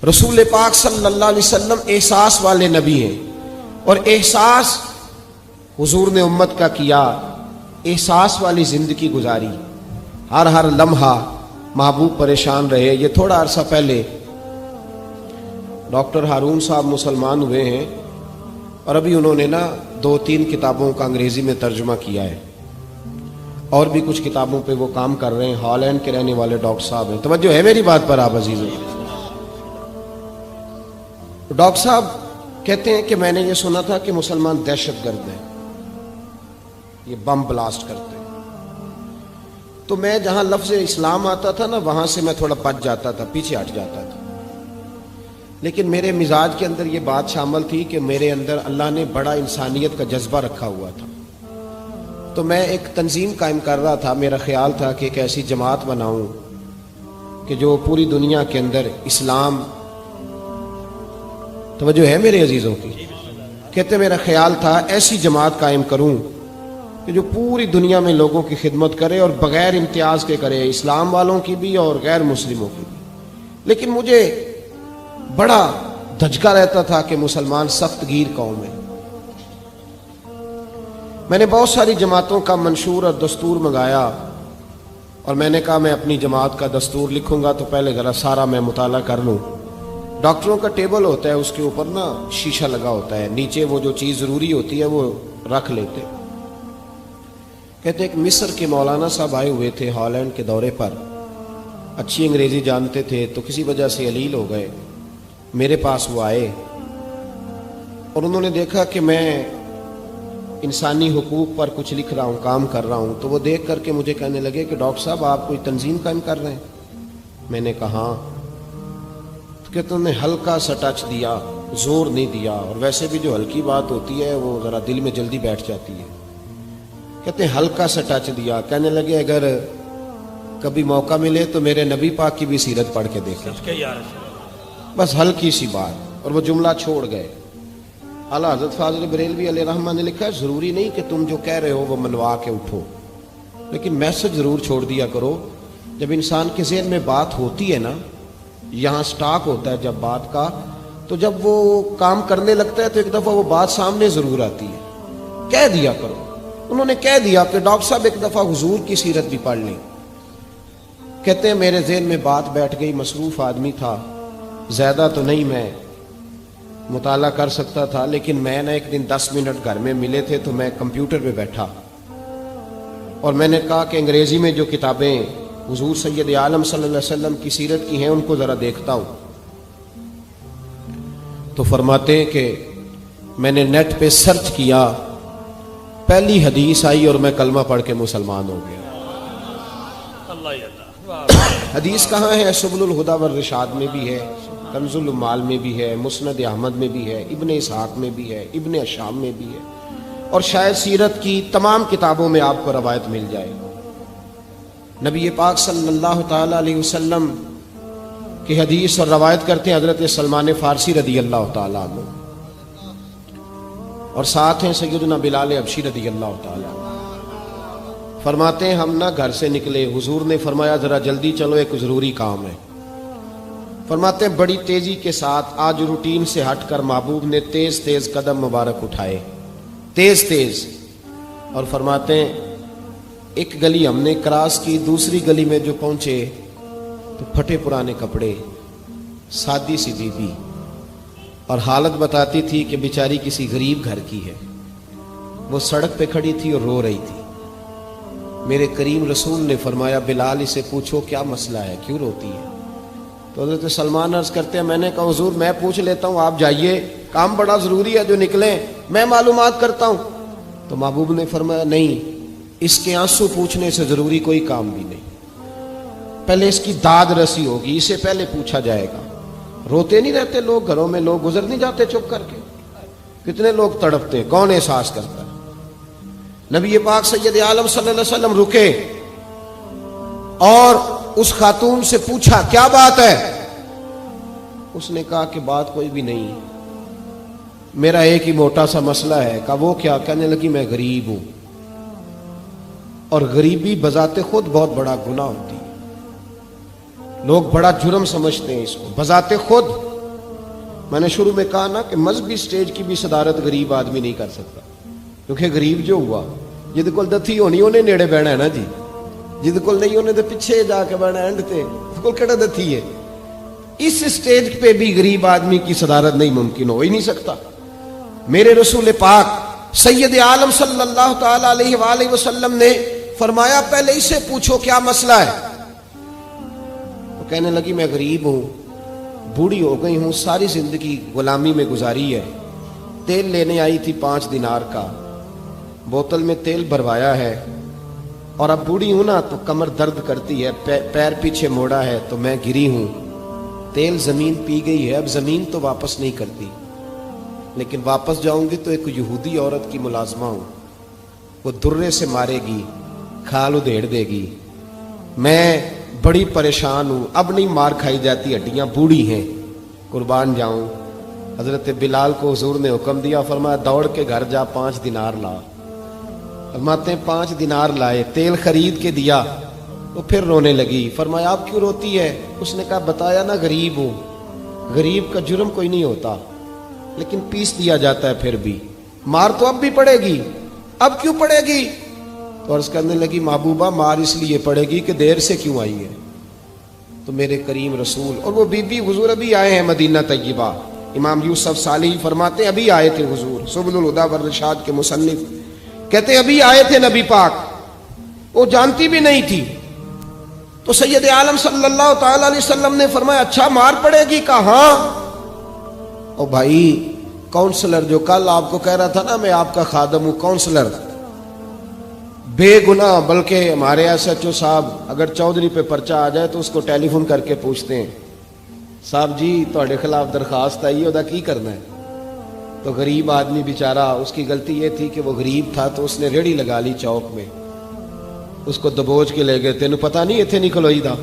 رسول پاک صلی اللہ علیہ وسلم احساس والے نبی ہیں، اور احساس حضور نے امت کا کیا، احساس والی زندگی گزاری، ہر لمحہ محبوب پریشان رہے۔ یہ تھوڑا عرصہ پہلے ڈاکٹر ہارون صاحب مسلمان ہوئے ہیں، اور ابھی انہوں نے 2-3 کتابوں کا انگریزی میں ترجمہ کیا ہے، اور بھی کچھ کتابوں پہ وہ کام کر رہے ہیں۔ ہالینڈ کے رہنے والے ڈاکٹر صاحب ہیں۔ توجہ ہے میری بات پر آپ عزیزوں؟ ڈاکٹر صاحب کہتے ہیں کہ میں نے یہ سنا تھا کہ مسلمان دہشت گرد ہیں، یہ بم بلاسٹ کرتے ہیں۔ تو میں جہاں لفظ اسلام آتا تھا وہاں سے میں تھوڑا بچ جاتا تھا، پیچھے ہٹ جاتا تھا، لیکن میرے مزاج کے اندر یہ بات شامل تھی کہ میرے اندر اللہ نے بڑا انسانیت کا جذبہ رکھا ہوا تھا۔ تو میں ایک تنظیم قائم کر رہا تھا، میرا خیال تھا کہ ایک ایسی جماعت بناؤں کہ جو پوری دنیا کے اندر اسلام، توجہ ہے میرے عزیزوں کی، کہتے میرا خیال تھا ایسی جماعت قائم کروں کہ جو پوری دنیا میں لوگوں کی خدمت کرے اور بغیر امتیاز کے کرے، اسلام والوں کی بھی اور غیر مسلموں کی بھی۔ لیکن مجھے بڑا دھچکا رہتا تھا کہ مسلمان سخت گیر قوم ہے۔ میں نے بہت ساری جماعتوں کا منشور اور دستور منگایا، اور میں نے کہا میں اپنی جماعت کا دستور لکھوں گا تو پہلے ذرا سارا میں مطالعہ کر لوں۔ ڈاکٹروں کا ٹیبل ہوتا ہے، اس کے اوپر شیشہ لگا ہوتا ہے، نیچے وہ جو چیز ضروری ہوتی ہے وہ رکھ لیتے۔ کہتے ایک مصر کے مولانا صاحب آئے ہوئے تھے ہالینڈ کے دورے پر، اچھی انگریزی جانتے تھے، تو کسی وجہ سے علیل ہو گئے۔ میرے پاس وہ آئے اور انہوں نے دیکھا کہ میں انسانی حقوق پر کچھ لکھ رہا ہوں، کام کر رہا ہوں، تو وہ دیکھ کر کے مجھے کہنے لگے کہ ڈاکٹر صاحب آپ کوئی تنظیم قائم کر رہے ہیں؟ میں نے کہا ہاں۔ تو کہتے انہوں نے ہلکا سا ٹچ دیا، زور نہیں دیا، اور ویسے بھی جو ہلکی بات ہوتی ہے وہ ذرا دل میں جلدی بیٹھ جاتی ہے۔ کہتے ہیں ہلکا سا ٹچ دیا، کہنے لگے اگر کبھی موقع ملے تو میرے نبی پاک کی بھی سیرت پڑھ کے دیکھیں، بس ہلکی سی بات، اور وہ جملہ چھوڑ گئے۔ اعلیٰ حضرت فاضل بریلوی علیہ رحمہ نے لکھا ہے ضروری نہیں کہ تم جو کہہ رہے ہو وہ منوا کے اٹھو، لیکن میسج ضرور چھوڑ دیا کرو۔ جب انسان کے ذہن میں بات ہوتی ہے یہاں سٹاک ہوتا ہے جب بات کا، تو جب وہ کام کرنے لگتا ہے تو ایک دفعہ وہ بات سامنے ضرور آتی ہے۔ کہہ دیا کرو۔ انہوں نے کہہ دیا کہ ڈاکٹر صاحب ایک دفعہ حضور کی سیرت بھی پڑھ لیں۔ کہتے ہیں میرے ذہن میں بات بیٹھ گئی، مصروف آدمی تھا، زیادہ تو نہیں میں مطالعہ کر سکتا تھا، لیکن میں ایک دن 10 منٹ گھر میں ملے تھے تو میں کمپیوٹر پہ بیٹھا، اور میں نے کہا کہ انگریزی میں جو کتابیں حضور سید عالم صلی اللہ علیہ وسلم کی سیرت کی ہیں ان کو ذرا دیکھتا ہوں۔ تو فرماتے ہیں کہ میں نے نیٹ پہ سرچ کیا، پہلی حدیث آئی اور میں کلمہ پڑھ کے مسلمان ہو گیا۔ حدیث کہاں ہے؟ سبل الہدی والرشاد میں بھی ہے، کنز المال میں بھی ہے، مسند احمد میں بھی ہے، ابن اسحاق میں بھی ہے، ابن اشام میں بھی ہے، اور شاید سیرت کی تمام کتابوں میں آپ کو روایت مل جائے۔ نبی پاک صلی اللہ تعالی علیہ وسلم کی حدیث اور روایت کرتے ہیں حضرت سلمان فارسی رضی اللہ تعالیٰ عنہ، اور ساتھ ہیں سیدنا بلال حبشی رضی اللہ تعالیٰ عنہ۔ فرماتے ہیں ہم گھر سے نکلے، حضور نے فرمایا ذرا جلدی چلو ایک ضروری کام ہے۔ فرماتے ہیں بڑی تیزی کے ساتھ آج روٹین سے ہٹ کر محبوب نے تیز تیز قدم مبارک اٹھائے، تیز تیز، اور فرماتے ہیں ایک گلی ہم نے کراس کی، دوسری گلی میں جو پہنچے تو پھٹے پرانے کپڑے، سادی سی بی بی، اور حالت بتاتی تھی کہ بیچاری کسی غریب گھر کی ہے۔ وہ سڑک پہ کھڑی تھی اور رو رہی تھی۔ میرے کریم رسول نے فرمایا بلال اسے پوچھو کیا مسئلہ ہے، کیوں روتی ہے؟ تو حضرت سلمان عرض کرتے ہیں میں نے کہا حضور میں پوچھ لیتا ہوں، آپ جائیے، کام بڑا ضروری ہے جو نکلیں، میں معلومات کرتا ہوں۔ تو محبوب نے فرمایا نہیں، اس کے آنسو پوچھنے سے ضروری کوئی کام بھی نہیں، پہلے اس کی داد رسی ہوگی، اسے پہلے پوچھا جائے گا۔ روتے نہیں رہتے لوگ گھروں میں، لوگ گزر نہیں جاتے چپ کر کے؟ کتنے لوگ تڑپتے، کون احساس کرتا ہے؟ نبی پاک سید عالم صلی اللہ علیہ وسلم رکے اور اس خاتون سے پوچھا کیا بات ہے؟ اس نے کہا کہ بات کوئی بھی نہیں، میرا ایک ہی موٹا سا مسئلہ ہے۔ کہا وہ کیا؟ کہنے لگی میں غریب ہوں، اور غریبی بذات خود بہت بڑا گناہ ہوتی ہے، لوگ بڑا جرم سمجھتے ہیں اس کو، بذات خود میں نے شروع میں کہا نا کہ مذہبی سٹیج کی بھی صدارت غریب آدمی نہیں کر سکتا، کیونکہ غریب جو ہوا جہد کول دتھی ہونی انہیں نیڑے بہنا ہے نا جی، جہد کول نہیں انہیں تو پیچھے جا کے بہنا اینڈ تے کول کہڑا دتھی ہے۔ اس سٹیج پہ بھی غریب آدمی کی صدارت نہیں ممکن ہو ہی نہیں سکتا۔ میرے رسول پاک سید عالم صلی اللہ تعالی علیہ وآلہ وسلم نے فرمایا پہلے اسے پوچھو کیا مسئلہ ہے۔ وہ کہنے لگی میں غریب ہوں، بوڑھی ہو گئی ہوں، ساری زندگی غلامی میں گزاری ہے، تیل لینے آئی تھی 5 دینار کا، بوتل میں تیل بھروایا ہے، اور اب بوڑھی ہوں نا تو کمر درد کرتی ہے، پیر پیچھے موڑا ہے تو میں گری ہوں، تیل زمین پی گئی ہے، اب زمین تو واپس نہیں کرتی، لیکن واپس جاؤں گی تو ایک یہودی عورت کی ملازمہ ہوں، وہ درے سے مارے گی، کھال ادھیڑ دے گی، میں بڑی پریشان ہوں، اب نہیں مار کھائی جاتی، ہڈیاں بوڑھی ہیں، قربان جاؤں۔ حضرت بلال کو حضور نے حکم دیا، فرمایا دوڑ کے گھر جا 5 دینار لا۔ فرماتے ہیں 5 دینار لائے، تیل خرید کے دیا، وہ پھر رونے لگی۔ فرمایا آپ کیوں روتی ہے؟ اس نے کہا بتایا نا غریب ہوں، غریب کا جرم کوئی نہیں ہوتا، لیکن پیس دیا جاتا ہے، پھر بھی مار تو اب بھی پڑے گی، اب کیوں پڑے گی؟ تو عرض کرنے لگی محبوبہ مار اس لیے پڑے گی کہ دیر سے کیوں آئی ہے۔ تو میرے کریم رسول اور وہ بی بی حضور ابھی آئے ہیں مدینہ طیبہ، امام یوسف صالحی فرماتے ہیں ابھی آئے تھے حضور، سبل الہدی والرشاد کے مصنف کہتے ہیں ابھی آئے تھے نبی پاک، وہ جانتی بھی نہیں تھی۔ تو سید عالم صلی اللہ تعالی علیہ وسلم نے فرمایا اچھا مار پڑے گی؟ کہا ہاں۔ او بھائی کونسلر جو کل آپ کو کہہ رہا تھا نا میں آپ کا خادم ہوں، کونسلر بے گناہ، بلکہ ہمارے ایس ایچ او صاحب اگر چودھری پہ پرچہ آ جائے تو اس کو ٹیلی فون کر کے پوچھتے ہیں صاحب جی تہاڈے خلاف درخواست آئی ہے، کی کرنا ہے؟ تو غریب آدمی بیچارہ، اس کی غلطی یہ تھی کہ وہ غریب تھا تو اس نے ریڑھی لگا لی چوک میں، اس کو دبوچ کے لے گئے، تینوں پتہ نہیں اتنے نہیں کھلوئی دا،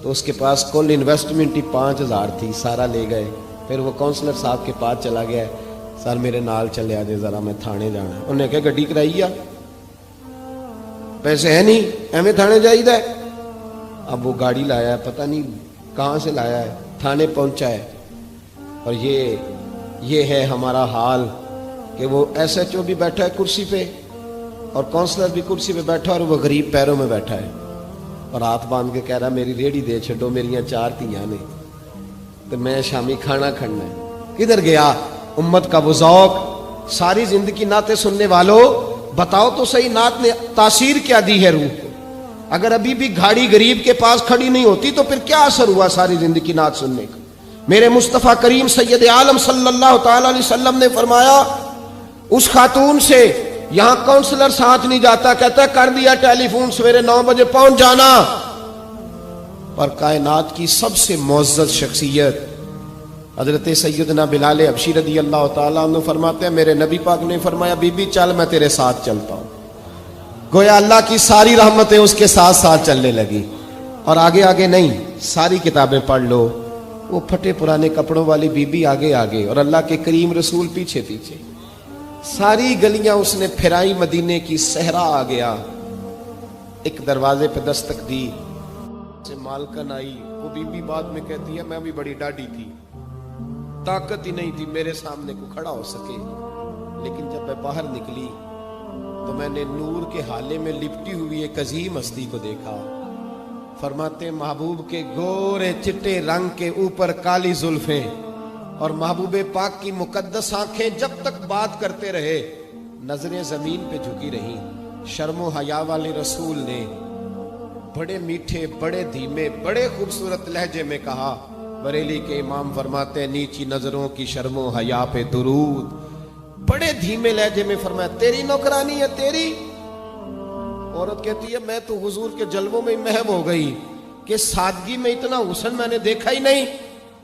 تو اس کے پاس کل انویسٹمنٹ ہی 5000 تھی، سارا لے گئے۔ پھر وہ کونسلر صاحب کے پاس چلا گیا، سر میرے نال چلے آجے ذرا میں تھانے جانا ہے۔ انہوں نے کہا گڈی کرائی آ، پیسے ہیں نہیں ایویں تھانے جائیدا ہے۔ اب وہ گاڑی لایا ہے، پتہ نہیں کہاں سے لایا ہے، تھانے پہنچا ہے، اور یہ ہے ہمارا حال کہ وہ ایس ایچ او بھی بیٹھا ہے کرسی پہ اور کونسلر بھی کرسی پہ بیٹھا اور وہ غریب پیروں میں بیٹھا ہے اور ہاتھ باندھ کے کہہ رہا میری ریڑھی دے چھڈو، میریاں 4 تیاں نے تو میں شامی کھانا کھڑنا ہے۔ کدھر گیا امت کا وہ ذوق؟ ساری زندگی نعتیں سننے والوں بتاؤ تو صحیح نعت نے تاثیر کیا دی ہے روح کو؟ اگر ابھی بھی گھاڑی غریب کے پاس کھڑی نہیں ہوتی تو پھر کیا اثر ہوا ساری زندگی نعت سننے کا؟ میرے مصطفیٰ کریم سید عالم صلی اللہ تعالی علیہ وسلم نے فرمایا اس خاتون سے یہاں کونسلر ساتھ نہیں جاتا، کہتا ہے کر دیا ٹیلی فون، سویرے 9 بجے پہنچ جانا۔ پر کائنات کی سب سے معزز شخصیت حضرت سیدنا بلال حبشی رضی اللہ تعالیٰ عنہ فرماتے ہیں میرے نبی پاک نے فرمایا بی بی چل میں تیرے ساتھ چلتا ہوں، گویا اللہ کی ساری رحمتیں اس کے ساتھ ساتھ چلنے لگی۔ اور آگے آگے نہیں، ساری کتابیں پڑھ لو، وہ پھٹے پرانے کپڑوں والی بی بی آگے آگے اور اللہ کے کریم رسول پیچھے پیچھے، ساری گلیاں اس نے پھرائی، مدینے کی صحرا آ گیا، ایک دروازے پہ دستک دی، سے مالکن آئی، وہ بی بی بعد میں کہتی ہے میں بھی بڑی ڈاڈی تھی، طاقت ہی نہیں تھی میرے سامنے کو کھڑا ہو سکے، لیکن جب میں باہر نکلی تو میں نے نور کے حالے میں لپٹی ہوئی ایک عظیم ہستی کو دیکھا۔ فرماتے محبوب کے گورے چٹے رنگ کے اوپر کالی زلفیں اور محبوب پاک کی مقدس آنکھیں جب تک بات کرتے رہے نظریں زمین پہ جھکی رہیں۔ شرم و حیا والے رسول نے بڑے میٹھے، بڑے دھیمے، بڑے خوبصورت لہجے میں کہا، بریلی کے امام فرماتے ہیں نیچی نظروں کی شرم و حیا پہ درود، بڑے دھیمے لہجے میں فرمایا تیری نوکرانی ہے تیری؟ عورت کہتی ہے میں تو حضور کے جلووں میں محو ہو گئی کہ سادگی میں اتنا حسن میں نے دیکھا ہی نہیں،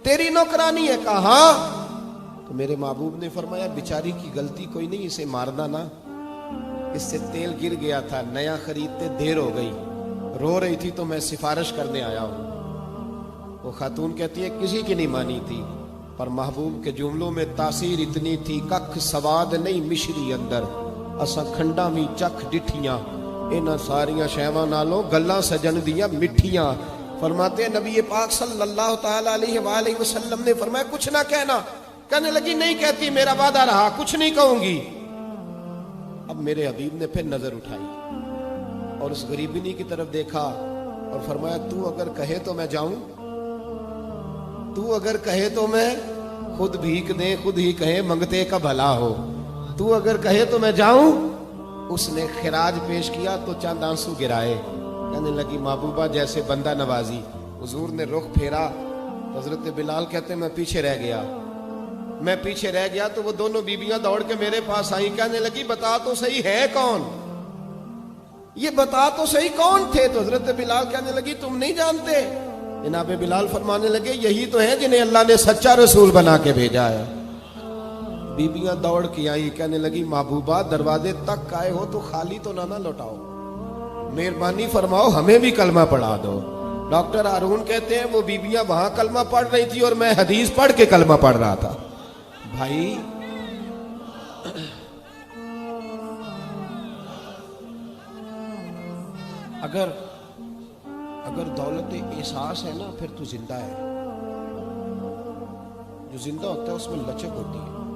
تیری نوکرانی ہے؟ کہا ہاں۔ تو میرے محبوب نے فرمایا بیچاری کی غلطی کوئی نہیں، اسے مارنا نا، اس سے تیل گر گیا تھا، نیا خریدتے دیر ہو گئی، رو رہی تھی تو میں سفارش کرنے آیا ہوں۔ وہ خاتون کہتی ہے کسی کی نہیں مانی تھی، پر محبوب کے جملوں میں تاثیر اتنی تھی، ککھ سواد نہیں مشری اندر، اساں کھنڈاں وی چکھ ڈٹھیاں، انہاں ساریاں شیواں نالوں گلاں سجن دیاں مٹھیاں، فرماتے ہیں نبی پاک صلی اللہ تعالی علیہ وآلہ وسلم نے فرمایا کچھ نہ کہنا. کہنے لگی نہیں کہتی، میرا وعدہ رہا، کچھ نہیں کہوں گی. اب میرے حبیب نے پھر نظر اٹھائی اور اس غریبنی کی طرف دیکھا اور فرمایا تو اگر کہے تو میں جاؤں، تو اگر کہے تو میں خود بھیک دیں، خود ہی کہے منگتے کا بھلا ہو، تو اگر کہے تو میں جاؤں. اس نے خراج پیش کیا تو چند آنسو گرائے. کہنے لگی محبوبہ جیسے بندہ نوازی. حضور نے رخ پھیرا، حضرت بلال کہتے ہیں میں پیچھے رہ گیا تو وہ دونوں بیبیاں دوڑ کے میرے پاس آئیں. کہنے لگی بتا تو صحیح ہے کون، یہ بتا تو صحیح کون تھے. تو حضرت بلال کہنے لگی تم نہیں جانتے. جناب بلال فرمانے لگے یہی تو ہیں جنہیں اللہ نے سچا رسول بنا کے بھیجا ہے. بیبیاں دوڑ کے آئیں. کہنے لگی محبوبہ دروازے تک آئے ہو تو خالی تو نہ لوٹاؤ، مہربانی فرماؤ ہمیں بھی کلمہ پڑھا دو. ڈاکٹر ہارون کہتے ہیں وہ بیبیاں وہاں کلمہ پڑھ رہی تھی اور میں حدیث پڑھ کے کلمہ پڑھ رہا تھا. بھائی اگر دولت احساس ہے نا پھر تو زندہ ہے. جو زندہ ہوتا ہے اس میں لچک ہوتی ہے.